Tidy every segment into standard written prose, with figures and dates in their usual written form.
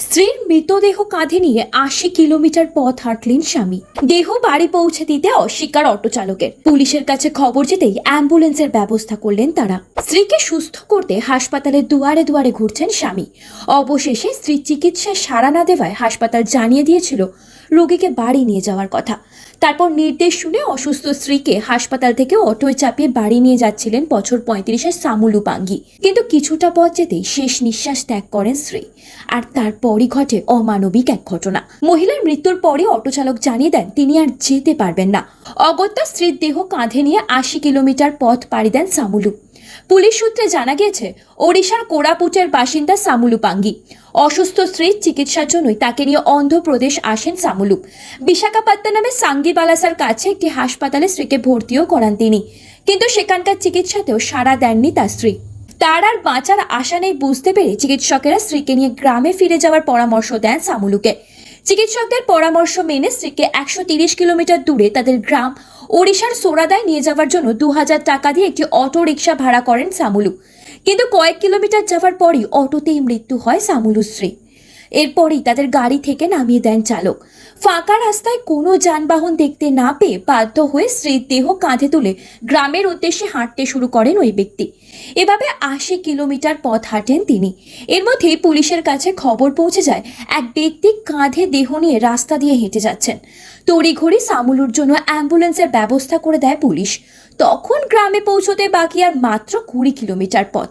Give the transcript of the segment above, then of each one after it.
স্ত্রীর মৃতদেহ কাঁধে নিয়ে ৮০ কিলোমিটার পথ হাঁটলেন স্বামী। দেহ বাড়ি পৌঁছে দিতে অস্বীকার অটো চালকের। পুলিশের কাছে খবর যেতেই অ্যাম্বুলেন্সের ব্যবস্থা করলেন তারা। স্ত্রীকে সুস্থ করতে হাসপাতালের দুয়ারে দুয়ারে ঘুরছেন স্বামী। অবশেষে স্ত্রীর চিকিৎসায় সাড়া না দেওয়ায় হাসপাতাল জানিয়ে দিয়েছিল রোগীকে বাড়ি নিয়ে যাওয়ার কথা। তারপর নির্দেশ শুনে অসুস্থ স্ত্রীকে হাসপাতাল থেকে অটোয় চাপিয়ে বাড়ি নিয়ে যাচ্ছিলেন বছর ৩৫-এর সামুলু পাঙ্গি। কিন্তু কিছুটা পথ যেতেই শেষ নিঃশ্বাস ত্যাগ করেন স্ত্রী। আর তারপরই ঘটে অমানবিক এক ঘটনা। মহিলার মৃত্যুর পরে অটো চালক জানিয়ে দেন তিনি আর যেতে পারবেন না। অগত্যা স্ত্রীর দেহ কাঁধে নিয়ে ৮০ কিলোমিটার পথ পাড়ি দেন সামুলু। পুলিশ সূত্রে জানা গিয়েছে ওড়িশার কোরাপুটের বাসিন্দা সামুলু পাঙ্গি। অসুস্থ স্ত্রীর চিকিৎসার জন্যই তাকে নিয়ে অন্ধ্রপ্রদেশ আসেন সামুলু। বিশাখাপত্তনমের সাঙ্গিবালাসার কাছে একটি হাসপাতালে স্ত্রীকে ভর্তিও করান তিনি, কিন্তু সেখানকার চিকিৎসাতেও সাড়া দেননি তার স্ত্রী। তার আর বাঁচার আশা নেই বুঝতে পেরে চিকিৎসকেরা স্ত্রীকে নিয়ে গ্রামে ফিরে যাওয়ার পরামর্শ দেন সামুলুকে। চিকিৎসকদের পরামর্শ মেনে স্ত্রীকে ১৩০ কিলোমিটার দূরে তাদের গ্রাম ওড়িশার সোরাদায় নিয়ে যাওয়ার জন্য ২০০০ টাকা দিয়ে একটি অটো রিক্সা ভাড়া করেন সামুলু। কিন্তু কয়েক কিলোমিটার যাওয়ার পরই অটোতেই মৃত্যু হয় সামুলুর স্ত্রী। এরপরই তাদের গাড়ি থেকে নামিয়ে দেন চালক। ফাঁকা রাস্তায় কোনো যানবাহন দেখতে না পেয়ে বাধ্য হয়ে স্ত্রীর দেহ কাঁধে তুলে গ্রামের উদ্দেশ্যে হাঁটতে শুরু করেন ওই ব্যক্তি। এভাবে ৮০ কিলোমিটার পথ হাঁটেন তিনি। এর মধ্যেই পুলিশের কাছে খবর পৌঁছে যায় এক ব্যক্তি কাঁধে দেহ নিয়ে রাস্তা দিয়ে হেঁটে যাচ্ছেন। তড়িঘড়ি সামুলুর জন্য অ্যাম্বুলেন্সের ব্যবস্থা করে দেয় পুলিশ। তখন গ্রামে পৌঁছতে বাকি আর মাত্র ২০ কিলোমিটার পথ।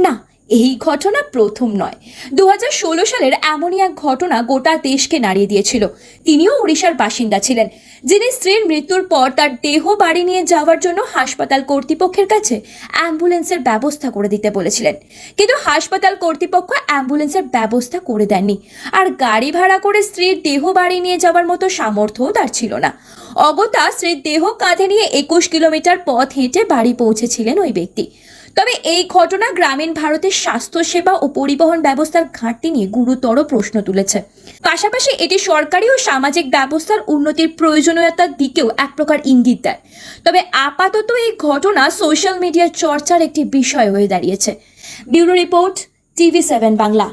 না, এই ঘটনা প্রথম নয়। ২০১৬ সালের এমনই এক ঘটনা গোটা দেশকে নাড়িয়ে দিয়েছিল। তিনিও ওড়িশার বাসিন্দা ছিলেন, যিনি স্ত্রীর মৃত্যুর পর তার দেহ বাড়ি নিয়ে যাওয়ার জন্য হাসপাতাল কর্তৃপক্ষের কাছে অ্যাম্বুলেন্সের ব্যবস্থা করে দিতে বলেছিলেন। কিন্তু হাসপাতাল কর্তৃপক্ষ অ্যাম্বুলেন্সের ব্যবস্থা করে দেননি, আর গাড়ি ভাড়া করে স্ত্রীর দেহ বাড়ি নিয়ে যাওয়ার মতো সামর্থ্যও তার ছিল না। অগত্যা স্ত্রীর দেহ কাঁধে নিয়ে ২১ কিলোমিটার পথ হেঁটে বাড়ি পৌঁছেছিলেন ওই ব্যক্তি। তবে এই ঘটনা গ্রামীণ ভারতের স্বাস্থ্যসেবা ও পরিবহন ব্যবস্থার ঘাটতি নিয়ে গুরুতর প্রশ্ন তুলেছে। পাশাপাশি এটি সরকারি ও সামাজিক ব্যবস্থার উন্নতির প্রয়োজনীয়তার দিকেও এক প্রকার ইঙ্গিত দেয়। তবে আপাতত এই ঘটনা সোশ্যাল মিডিয়ার চর্চার একটি বিষয় হয়ে দাঁড়িয়েছে। Bureau report, TV7 Bangla.